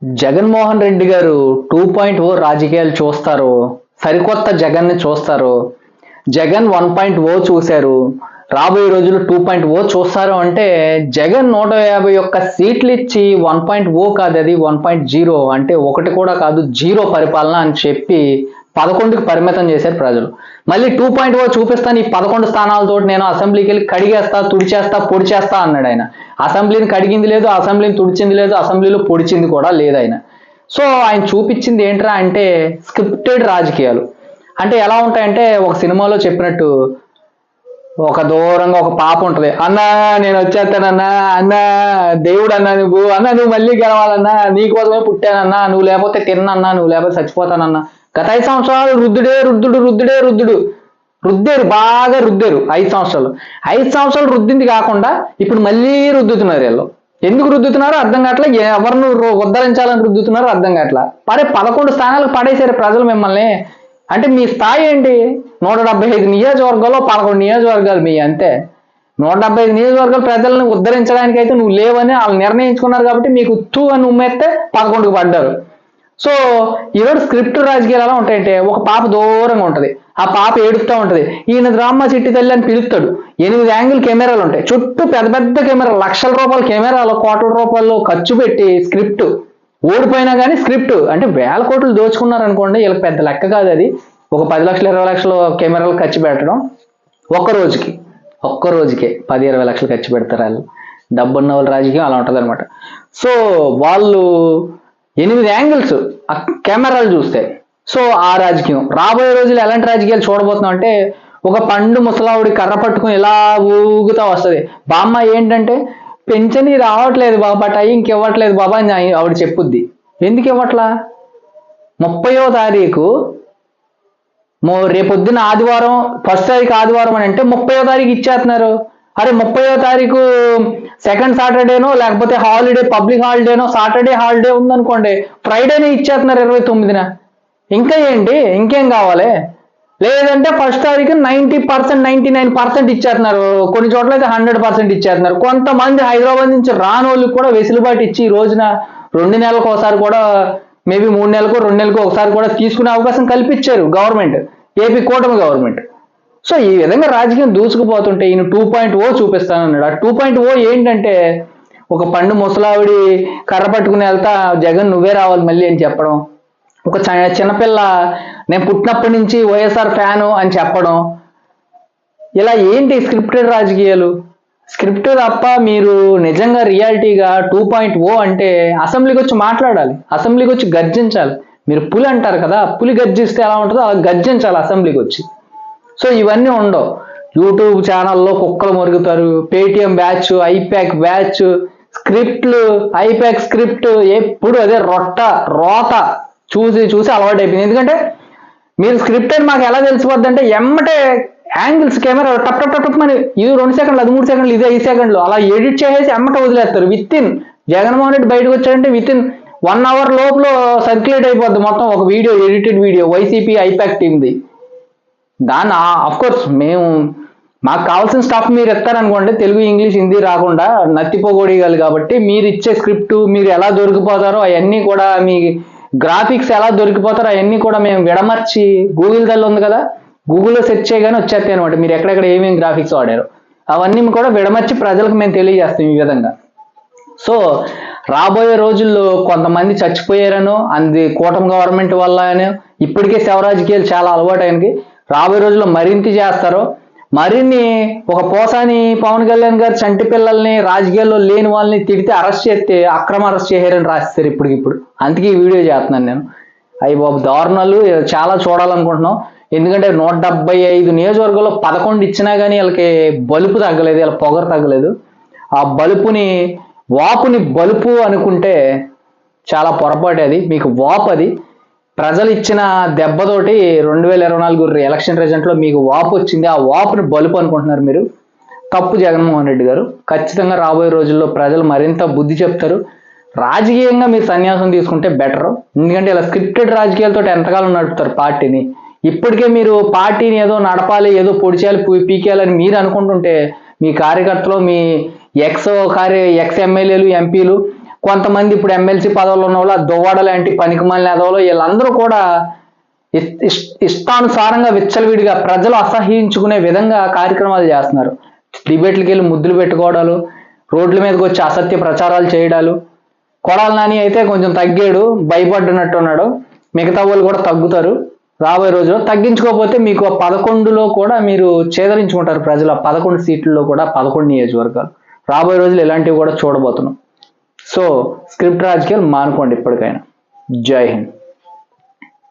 జగన్మోహన్ రెడ్డి గారు 2.0 రాజకీయాలు చూస్తారు. సరికొత్త జగన్ని చూస్తారు. జగన్ 1.0 చూశారు. రాబోయే రోజులు 2.0 చూస్తారు అంటే జగన్ 151 సీట్లు ఇచ్చి 1.0 కాదు, అది 1.0 అంటే ఒకటి కూడా కాదు, జీరో పరిపాలన అని చెప్పి 11కి పరిమితం చేశారు ప్రజలు. మళ్ళీ 2.0 చూపిస్తాను, ఈ 11 స్థానాలతో నేను అసెంబ్లీకి వెళ్ళి కడిగేస్తా, తుడిచేస్తా, పొడిచేస్తా అన్నాడు ఆయన. అసెంబ్లీని కడిగింది లేదు, అసెంబ్లీని తుడిచింది లేదు, అసెంబ్లీలో పొడిచింది కూడా లేదు ఆయన. సో ఆయన చూపించింది ఏంట్రా అంటే స్క్రిప్టెడ్ రాజకీయాలు. అంటే ఎలా ఉంటాయంటే ఒక సినిమాలో చెప్పినట్టు, ఒక దూరంగా ఒక పాప ఉంటది, అన్నా నేను వచ్చేస్తానన్నా, అన్నా దేవుడు అన్నా, నువ్వు మళ్ళీ గెలవాలన్నా, నీకోసమే పుట్టానన్నా, నువ్వు లేకపోతే తిన్నన్నా, నువ్వు లేకపోతే చచ్చిపోతానన్నా. గత 5 సంవత్సరాలు రుద్దుడు రుద్దారు, బాగా రుద్దారు 5 సంవత్సరాలు. 5 సంవత్సరాలు రుద్దింది కాకుండా ఇప్పుడు మళ్ళీ రుద్దుతున్నారు. వీళ్ళు ఎందుకు రుద్దుతున్నారో అర్థం కావట్లే, ఎవరిని ఉద్ధరించాలని రుద్దుతున్నారో అర్థం కావట్లా. 11 స్థానాలకు పడేశారు ప్రజలు మిమ్మల్ని. అంటే మీ స్థాయి ఏంటి? 175 నియోజకవర్గాల్లో 11 నియోజకవర్గాలు మీ, అంతే. 175 నియోజకవర్గాల ప్రజలను ఉద్ధరించడానికి అయితే నువ్వు లేవని వాళ్ళు నిర్ణయించుకున్నారు కాబట్టి మీకు తూ అని ఉమ్మేస్తే 11కి పడ్డారు. సో ఈరోజు స్క్రిప్ట్ రాజకీయాలు ఎలా ఉంటాయంటే, ఒక పాప దూరంగా ఉంటది, ఆ పాప ఏడుస్తూ ఉంటది, ఈయన రామ్మ చిట్టి తల్లి అని పిలుస్తాడు. 8 యాంగిల్ కెమెరాలు ఉంటాయి చుట్టూ, పెద్ద పెద్ద కెమెరాలు, లక్షల రూపాయల కెమెరాలు, కోట్ల రూపాయలు ఖర్చు పెట్టి స్క్రిప్ట్. ఓడిపోయినా కానీ స్క్రిప్ట్ అంటే వేల కోట్లు దోచుకున్నారు అనుకోండి, వీళ్ళకి పెద్ద లెక్క కాదు అది. ఒక 10 లక్షలు 20 లక్షలు కెమెరాలు ఖర్చు పెట్టడం ఒక్క రోజుకే 10-20 లక్షలు ఖర్చు పెడతారు వాళ్ళు. డబ్బున్న వాళ్ళ రాజకీయం అలా ఉంటుంది అనమాట. సో వాళ్ళు 8 యాంగిల్స్ ఆ కెమెరాలు చూస్తే, సో ఆ రాజకీయం. రాబోయే రోజులు ఎలాంటి రాజకీయాలు చూడబోతున్నాం అంటే, ఒక పండు ముసలావుడి కర్ర పట్టుకుని ఇలా ఊగుతా వస్తుంది. బామ్మ ఏంటంటే, పెన్షన్ రావట్లేదు బాబా, టైంకి ఇవ్వట్లేదు బాబా అని ఆవిడ చెప్పుద్ది. ఎందుకు ఇవ్వట్లా? 30వ తారీఖు రేపొద్దున ఆదివారం, ఫస్ట్ తారీఖు ఆదివారం అని అంటే 30వ తారీఖు ఇచ్చేస్తున్నారు. అరే 30వ తారీఖు సెకండ్ సాటర్డేనో లేకపోతే హాలిడే, పబ్లిక్ హాలిడేనో, సాటర్డే హాలిడే ఉందనుకోండి, ఫ్రైడేనే ఇచ్చేస్తున్నారు 29న. ఇంకా ఏంటి, ఇంకేం కావాలి? లేదంటే ఫస్ట్ తారీఖు 90%, 99% ఇచ్చేస్తున్నారు. కొన్ని చోట్ల అయితే 100% ఇచ్చేస్తున్నారు. కొంతమంది హైదరాబాద్ నుంచి రాని వాళ్ళకి కూడా వెసులుబాటు ఇచ్చి ఈ రోజున 2 నెలలకు ఒకసారి కూడా, మేబీ 3 నెలలకు 2 నెలలకు ఒకసారి కూడా తీసుకునే అవకాశం కల్పించారు గవర్నమెంట్, ఏపీ కూటమి గవర్నమెంట్. సో ఈ విధంగా రాజకీయం దూసుకుపోతుంటే ఈయన 2.0 చూపిస్తానన్నాడు. ఆ 2.0 ఏంటంటే, ఒక పండు ముసలావిడి కర్ర పట్టుకుని వెళ్తా, జగన్ నువ్వే రావాలి మళ్ళీ అని చెప్పడం. ఒక చిన్నపిల్ల నేను పుట్టినప్పటి నుంచి వైఎస్ఆర్ ఫ్యాను అని చెప్పడం. ఇలా ఏంటి స్క్రిప్టెడ్ రాజకీయాలు? స్క్రిప్ట్ తప్ప మీరు నిజంగా రియాలిటీగా 2.0 అంటే అసెంబ్లీకి వచ్చి మాట్లాడాలి, అసెంబ్లీకి వచ్చి గర్జించాలి. మీరు పులి అంటారు కదా, పులి గర్జిస్తే ఎలా ఉంటుందో అలా గర్జించాలి అసెంబ్లీకి వచ్చి. సో ఇవన్నీ ఉండవు. యూట్యూబ్ ఛానల్లో కుక్కలు మొరుగుతారు, పేటిఎం బ్యాచ్, ఐప్యాక్ బ్యాచ్, స్క్రిప్ట్లు, ఐప్యాక్ స్క్రిప్ట్, ఎప్పుడు అదే రోత చూసి అలవాటు అయిపోయింది. ఎందుకంటే మీరు స్క్రిప్ట్ అని మాకు ఎలా తెలిసిపోద్ది అంటే, ఎమ్మటే యాంగిల్స్ కెమెరా టప్ టప్ టప్ అని, ఇది 2 సెకండ్లు, అది 3 సెకండ్లు, ఇది 5 సెకండ్లు అలా ఎడిట్ చేసేసి ఎమ్మట వదిలేస్తారు. జగన్మోహన్ రెడ్డి బయటకు వచ్చాడంటే విత్ ఇన్ 1 అవర్ లోపల సర్క్యులేట్ అయిపోద్ది మొత్తం ఒక video, edited video, YCP IPAC టీమ్ది. దాన్ని అఫ్కోర్స్ మాకు కావాల్సిన స్టాఫ్ మీరు ఇస్తారనుకోండి, తెలుగు, ఇంగ్లీష్, హిందీ రాకుండా నత్తిపోగొడిగాలి కాబట్టి మీరు ఇచ్చే స్క్రిప్ట్, మీరు ఎలా దొరికిపోతారో అవన్నీ కూడా, మీ గ్రాఫిక్స్ ఎలా దొరికిపోతారో అవన్నీ కూడా మేము విడమర్చి, గూగుల్ తల్లి ఉంది కదా, గూగుల్లో సెర్చ్ చేయగానే వచ్చేస్తాయి అనమాట మీరు ఎక్కడెక్కడ ఏమేమి గ్రాఫిక్స్ వాడారు. అవన్నీ కూడా విడమర్చి ప్రజలకు మేము తెలియజేస్తాం ఈ విధంగా. సో రాబోయే రోజుల్లో కొంతమంది చచ్చిపోయారనో, అది కూటమి గవర్నమెంట్ వల్ల అని, ఇప్పటికే శవరాజకీయాలు చాలా అలవాటు ఆయనకి. రాబోయే రోజుల్లో మరింత చేస్తారో, మరిన్ని ఒక పోసాని పవన్ కళ్యాణ్ గారు చంటి పిల్లల్ని, రాజకీయాల్లో లేని వాళ్ళని తిడితే అరెస్ట్ చేస్తే అక్రమ అరెస్ట్ చేశారని రాస్తారు ఇప్పటికిప్పుడు. అందుకే ఈ వీడియో చేస్తున్నాను నేను. అయ్యి బాబు దారుణాలు చాలా చూడాలనుకుంటున్నాం. ఎందుకంటే 175 నియోజకవర్గాల్లో 11 ఇచ్చినా కానీ వీళ్ళకి బలుపు తగ్గలేదు, వీళ్ళ పొగరు తగ్గలేదు. ఆ వాపుని బలుపు అనుకుంటే చాలా పొరపాటు. అది మీకు వాపు, అది ప్రజలు ఇచ్చిన దెబ్బతోటి 2024 ఎలక్షన్ రిజల్ట్లో మీకు వాపు వచ్చింది. ఆ వాపుని బలుపు అనుకుంటున్నారు మీరు. తప్పు జగన్మోహన్ రెడ్డి గారు. ఖచ్చితంగా రాబోయే రోజుల్లో ప్రజలు మరింత బుద్ధి చెప్తారు. రాజకీయంగా మీరు సన్యాసం తీసుకుంటే బెటర్. ఎందుకంటే ఇలా స్క్రిప్టెడ్ రాజకీయాలతో ఎంతకాలం నడుపుతారు పార్టీని. ఇప్పటికే మీరు పార్టీని ఏదో నడపాలి, ఏదో పొడిచేయాలి, పీకేయాలని మీరు అనుకుంటుంటే, మీ కార్యకర్తలు, మీ ఎక్స్ ఎమ్మెల్యేలు, ఎంపీలు కొంతమంది ఇప్పుడు ఎమ్మెల్సీ పదవులు ఉన్న వాళ్ళు, దువ్వాడ లాంటి పనికిమాలిన ఎదవలు, వీళ్ళందరూ కూడా ఇష్టానుసారంగా విచ్చలవిడిగా ప్రజలు అసహ్యించుకునే విధంగా కార్యక్రమాలు చేస్తున్నారు. డిబేట్లకి వెళ్ళి ముద్దులు పెట్టుకోవడాలు, రోడ్ల మీదకి వచ్చి అసత్య ప్రచారాలు చేయడాలు. కొడాలి నాని అయితే కొంచెం తగ్గాడు, భయపడ్డనట్టు ఉన్నాడు. మిగతా వాళ్ళు కూడా తగ్గుతారు రాబోయే రోజుల్లో. తగ్గించుకోకపోతే మీకు 11లో కూడా మీరు చేదరించుకుంటారు ప్రజలు. 11 సీట్లలో కూడా 11 నియోజకవర్గాలు. రాబోయే రోజులు ఇలాంటివి కూడా చూడబోతున్నాం. సో స్క్రిప్ట్ రాజకీయాలు మానుకోండి ఇప్పటికైనా. జై హింద్.